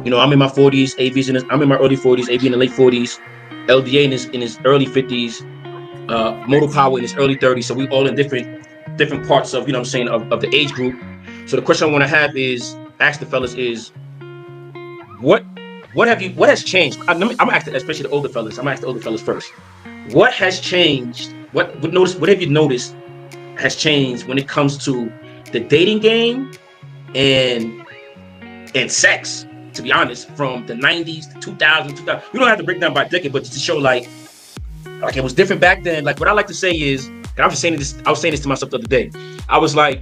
You know, I'm in my 40s, AV's I'm in my early 40s, AV in the late 40s, LDA in his early 50s, Motor Power in his early 30s. So we all in different parts of, you know what I'm saying, of the age group. So the question I want to have is, ask the fellas is, what has changed? I'm gonna ask especially the older fellas. I'm gonna ask the older fellas first. What has changed? What have you noticed has changed when it comes to the dating game and sex? To be honest, from the 90s to 2000, we don't have to break down by decade, but just to show like it was different back then. Like what I like to say is, I was saying this to myself the other day. I was like,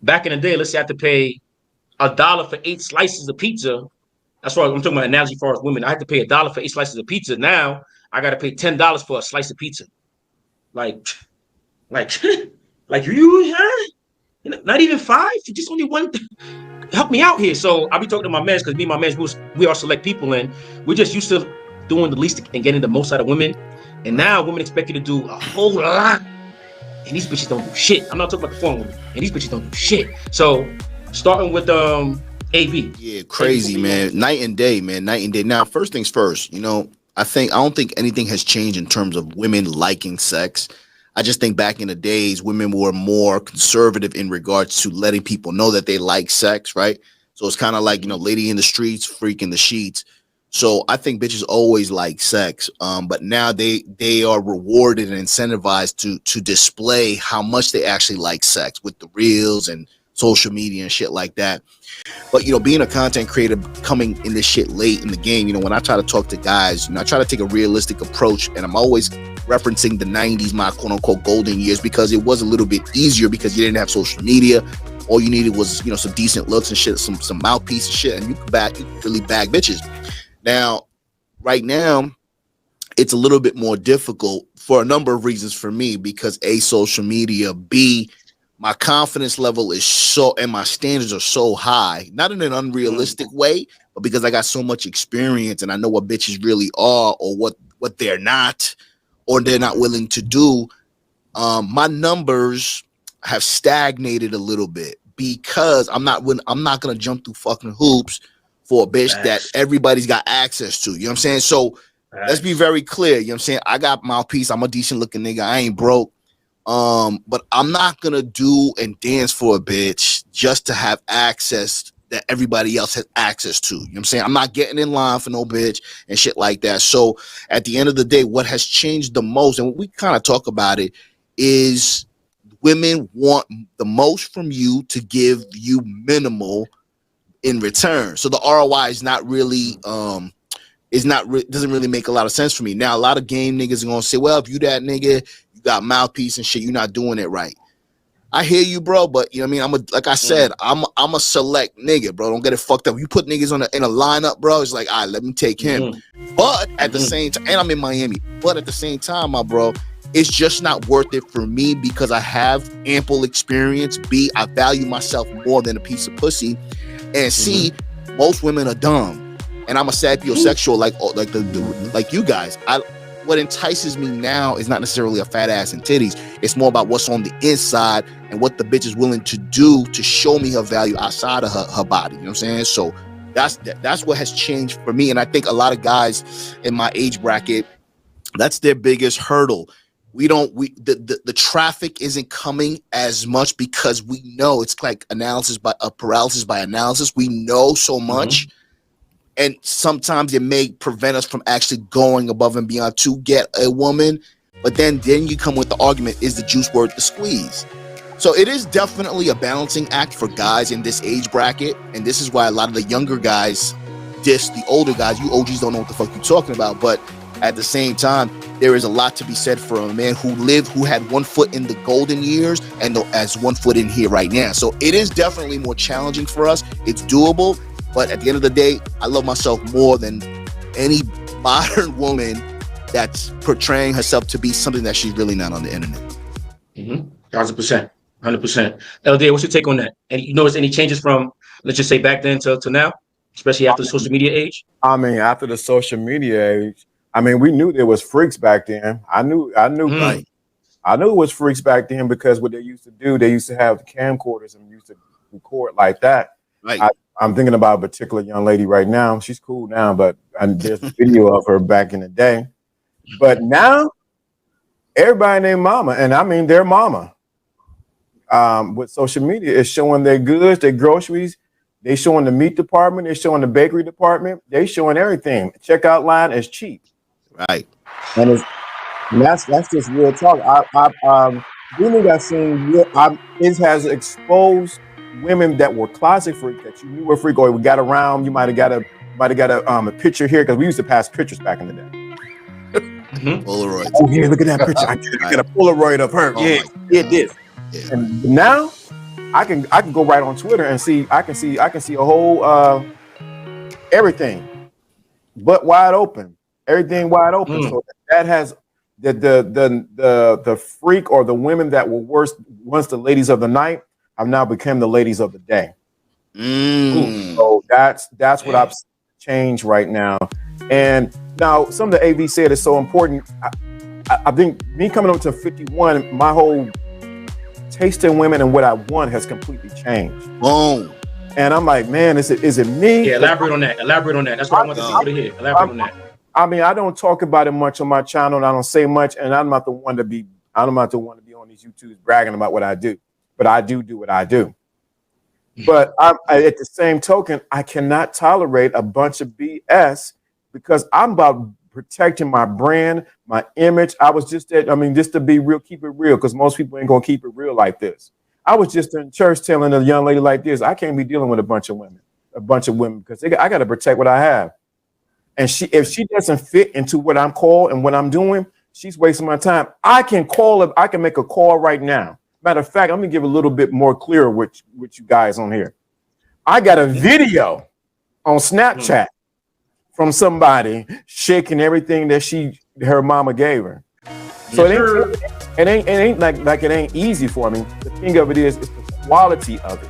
back in the day, let's say I had to pay $1 for 8 slices of pizza. That's why I'm talking about analogy for us women. I had to pay $1 for 8 slices of pizza. Now I got to pay $10 for a slice of pizza. Like, like you, huh? You know, not even 5. Just only one. Help me out here. So I'll be talking to my men because me and my men, we are select people, and we're just used to doing the least and getting the most out of women. And now women expect you to do a whole lot, and these bitches don't do shit. I'm not talking about the foreign women, and these bitches don't do shit. So starting with AV. Yeah, crazy, man. Night and day, man. Night and day. Now, first things first, you know, I don't think anything has changed in terms of women liking sex. I just think back in the days, women were more conservative in regards to letting people know that they like sex, right? So it's kind of like, you know, lady in the streets, freak in the sheets. So I think bitches always like sex, but now they are rewarded and incentivized to display how much they actually like sex with the reels and social media and shit like that. But, you know, being a content creator, coming in this shit late in the game, you know, when I try to talk to guys, you know, I try to take a realistic approach, and I'm always referencing the 90s, my quote unquote golden years, because it was a little bit easier because you didn't have social media. All you needed was, you know, some decent looks and shit, some mouthpiece and shit, and you could really bag bitches. Now, right now, it's a little bit more difficult for a number of reasons for me, because A, social media, B, my confidence level is so, and my standards are so high, not in an unrealistic way, but because I got so much experience and I know what bitches really are, or what they're not, or they're not willing to do. My numbers have stagnated a little bit because I'm not gonna jump through fucking hoops for a bitch that everybody's got access to. You know what I'm saying? So let's be very clear. You know what I'm saying? I got mouthpiece. I'm a decent looking nigga. I ain't broke. But I'm not gonna do and dance for a bitch just to have access that everybody else has access to. You know what I'm saying? I'm not getting in line for no bitch and shit like that. So at the end of the day, what has changed the most, and we kind of talk about it, is women want the most from you to give you minimal in return. So the ROI is not really doesn't really make a lot of sense for me. Now, a lot of game niggas are gonna say, well, if you that nigga, you got mouthpiece and shit, you're not doing it right. I hear you, bro, but you know what I mean? Like I said, I'm a select nigga, bro. Don't get it fucked up. You put niggas in a lineup, bro, it's like, all right, let me take him. But at the same time, and I'm in Miami, but at the same time, my bro, it's just not worth it for me because I have ample experience. B, I value myself more than a piece of pussy. And C, most women are dumb. And I'm a sapiosexual like you guys. What entices me now is not necessarily a fat ass and titties. It's more about what's on the inside and what the bitch is willing to do to show me her value outside of her body. You know what I'm saying? So that's what has changed for me. And I think a lot of guys in my age bracket, that's their biggest hurdle. The traffic isn't coming as much because we know it's like paralysis by analysis. We know so much. And sometimes it may prevent us from actually going above and beyond to get a woman. But then you come with the argument, is the juice worth the squeeze? So it is definitely a balancing act for guys in this age bracket. And this is why a lot of the younger guys diss the older guys. You OGs don't know what the fuck you're talking about. But at the same time, there is a lot to be said for a man who had 1 foot in the golden years and as 1 foot in here right now. So it is definitely more challenging for us. It's doable. But at the end of the day, I love myself more than any modern woman that's portraying herself to be something that she's really not on the internet. 1,000%. 100%. LD, what's your take on that? And you notice any changes from, let's just say, back then to now, especially after the social media age? I mean, after the social media age, I mean, we knew there was freaks back then. I knew it was freaks back then because what they used to do, they used to have the camcorders and used to record like that. Right. I'm thinking about a particular young lady right now. She's cool now, but there's a video of her back in the day. But now, everybody named Mama, and I mean their mama. With social media is showing their goods, their groceries. They showing the meat department. They're showing the bakery department. They showing everything. Checkout line is cheap. Right. And that's just real talk. Really got seen. It has exposed women that were closet freaks that you knew were freak, or we got around. You might have got a picture here because we used to pass pictures back in the day. Polaroid. Oh yeah, look at that picture. I got a Polaroid of her. Oh yeah, this. Yeah. And now I can go right on Twitter and see. I can see a whole everything, but wide open. Everything wide open. So that has the freak or the women that were once the ladies of the night have now become the ladies of the day. So that's what I've changed right now. And now some of the AV said is so important. I think me coming up to 51, my whole taste in women and what I want has completely changed. Boom. And I'm like, man, is it me? Yeah, elaborate on that. That's what I want the people to hear. Elaborate on that. I mean, I don't talk about it much on my channel, and I don't say much, and I'm not the one to be on these YouTubes bragging about what I do. But I do what I do. But at the same token, I cannot tolerate a bunch of BS because I'm about protecting my brand, my image. I was just just to be real, keep it real, because most people ain't gonna keep it real like this. I was just in church telling a young lady like this, I can't be dealing with a bunch of women because I got to protect what I have. And if she doesn't fit into what I'm called and what I'm doing, she's wasting my time. I can make a call right now. Matter of fact, let me give a little bit more clear with you guys on here. I got a video on Snapchat from somebody shaking everything that her mama gave her. So it ain't like it ain't easy for me. The thing of it is, it's the quality of it.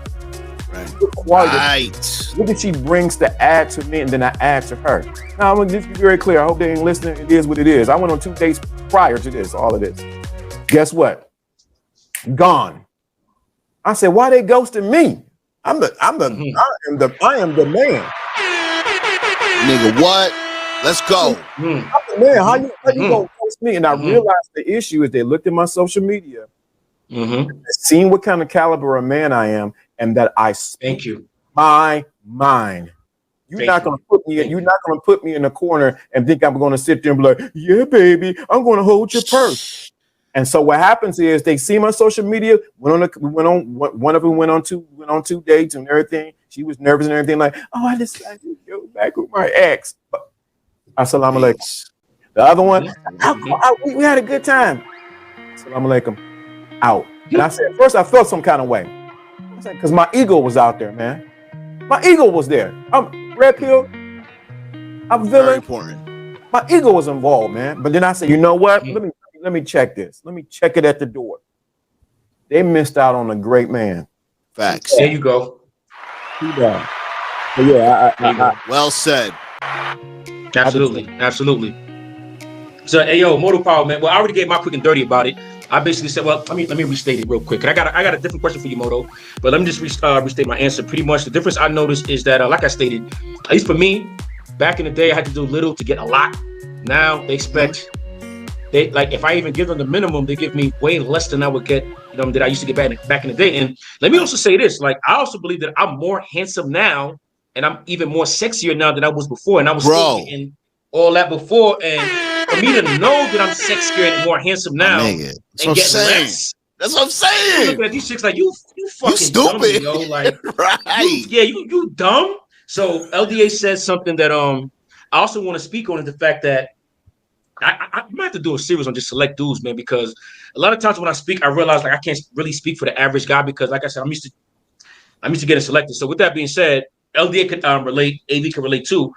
Right. The quality. Look what she brings to add to me, and then I add to her. Now I'm gonna just be very clear. I hope they ain't listening. It is what it is. I went on 2 dates prior to this, all of this. Guess what? Gone. I said, why they ghosting me? I am the man. Nigga, what? Let's go. I'm the man. How you gonna ghost me? And I realized the issue is they looked at my social media, seen what kind of caliber of man I am, and that I speak my mind. You're not gonna put me in the corner and think I'm gonna sit there and be like, yeah, baby, I'm gonna hold your purse. And so what happens is they see my social media. One of them went on 2 dates and everything. She was nervous and everything. Like, oh, I decided to go back with my ex. Assalamu alaikum. The other one, we had a good time. Assalamu alaikum. Out. And I said, first I felt some kind of way. I said, because my ego was out there, man. My ego was there. I'm red pill. I'm villain. Very important. My ego was involved, man. But then I said, you know what? Let me check this. Let me check it at the door. They missed out on a great man. Facts. There you go. Yeah. So yeah, well said. Absolutely. So, hey, yo, Motor Power, man. Well, I already gave my quick and dirty about it. I basically said, well, let me restate it real quick. I got a different question for you, Moto. But let me just restate my answer. Pretty much the difference I noticed is that, like I stated, at least for me, back in the day, I had to do little to get a lot. Now they expect. If I even give them the minimum, they give me way less than I would get, that I used to get back in the day. And let me also say this, I also believe that I'm more handsome now, and I'm even more sexier now than I was before. And I was still getting all that before. And for me to know that I'm sexier and more handsome now, and get less. That's what I'm saying. I'm looking at these chicks like, you fucking stupid. Dumb, yo. Like, right. You dumb. So LDA says something that I also want to speak on, is the fact that I might have to do a series on just select dudes, man, because a lot of times when I speak, I realize I can't really speak for the average guy because, like I said, I'm used to getting selected. So with that being said, LDA could relate, AV can relate too.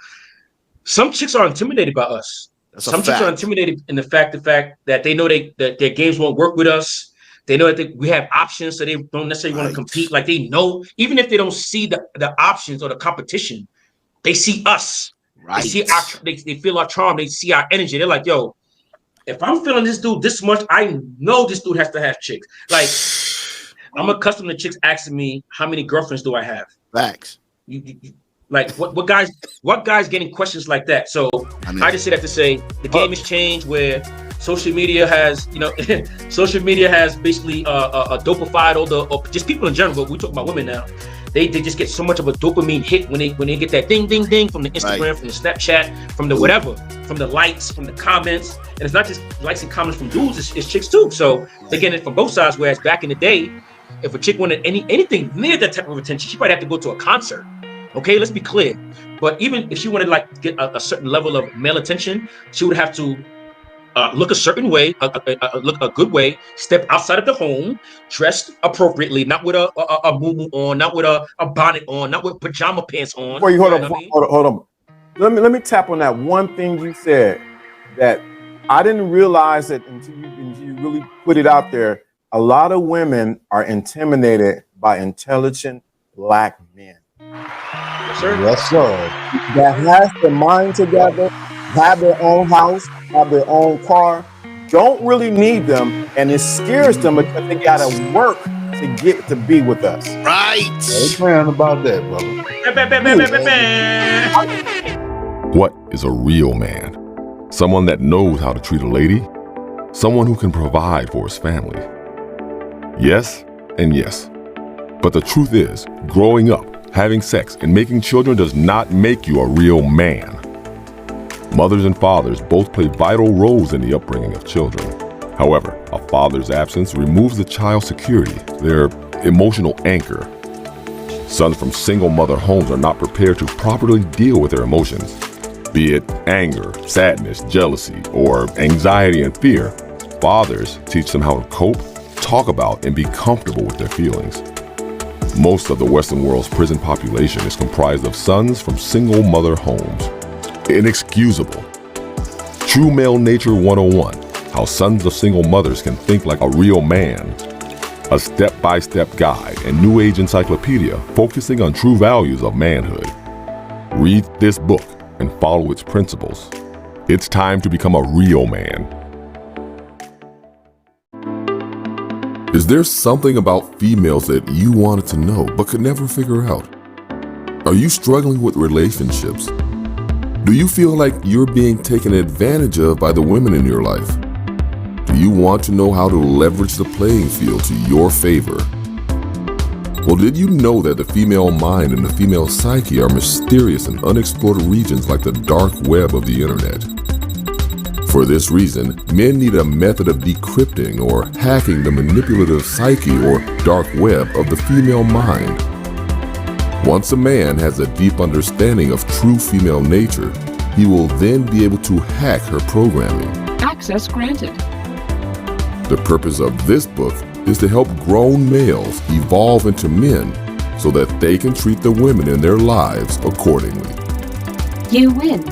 Some chicks are intimidated by us. Some chicks are intimidated in the fact that they know that their games won't work with us. They know that we have options, so they don't necessarily want to compete. Like, they know, even if they don't see the options or the competition, they see us. Right. They see they feel our charm. They see our energy. They're like, yo, if I'm feeling this dude this much, I know this dude has to have chicks. Like, I'm accustomed to chicks asking me, how many girlfriends do I have? Facts. Like what guys getting questions like that? So I just say that to say the game has changed where social media has, social media has basically dopified or just people in general, but we talk about women now. They just get so much of a dopamine hit when they get that ding ding ding from the Instagram, from the Snapchat, from the whatever, from the likes, from the comments. And it's not just likes and comments from dudes, it's chicks too. So they're getting it from both sides. Whereas back in the day, if a chick wanted anything near that type of attention, she probably have to go to a concert. Okay, let's be clear. But even if she wanted to like get a certain level of male attention, she would have to look a certain way, look a good way, step outside of the home, dressed appropriately, not with a muumuu on, not with a bonnet on, not with pajama pants on. Before you hold on. Let me tap on that one thing you said that I didn't realize that until you really put it out there. A lot of women are intimidated by intelligent Black men. Yes, sir. Yes, sir. That has their mind together, have their own house, have their own car, don't really need them, and it scares them because they gotta work to get to be with us. Right. Hey, praying about that, brother. What is a real man? Someone that knows how to treat a lady? Someone who can provide for his family? Yes and yes. But the truth is, growing up, having sex, and making children does not make you a real man. Mothers and fathers both play vital roles in the upbringing of children. However, a father's absence removes the child's security, their emotional anchor. Sons from single mother homes are not prepared to properly deal with their emotions, be it anger, sadness, jealousy, or anxiety and fear. Fathers teach them how to cope, talk about, and be comfortable with their feelings. Most of the Western world's prison population is comprised of sons from single mother homes. Inexcusable. True Male Nature 101, how sons of single mothers can think like a real man. A step-by-step guide and new age encyclopedia focusing on true values of manhood. Read this book and follow its principles. It's time to become a real man. Is there something about females that you wanted to know but could never figure out? Are you struggling with relationships? Do you feel like you're being taken advantage of by the women in your life? Do you want to know how to leverage the playing field to your favor? Well, did you know that the female mind and the female psyche are mysterious and unexplored regions like the dark web of the internet? For this reason, men need a method of decrypting or hacking the manipulative psyche or dark web of the female mind. Once a man has a deep understanding of true female nature, he will then be able to hack her programming. Access granted. The purpose of this book is to help grown males evolve into men so that they can treat the women in their lives accordingly. You win.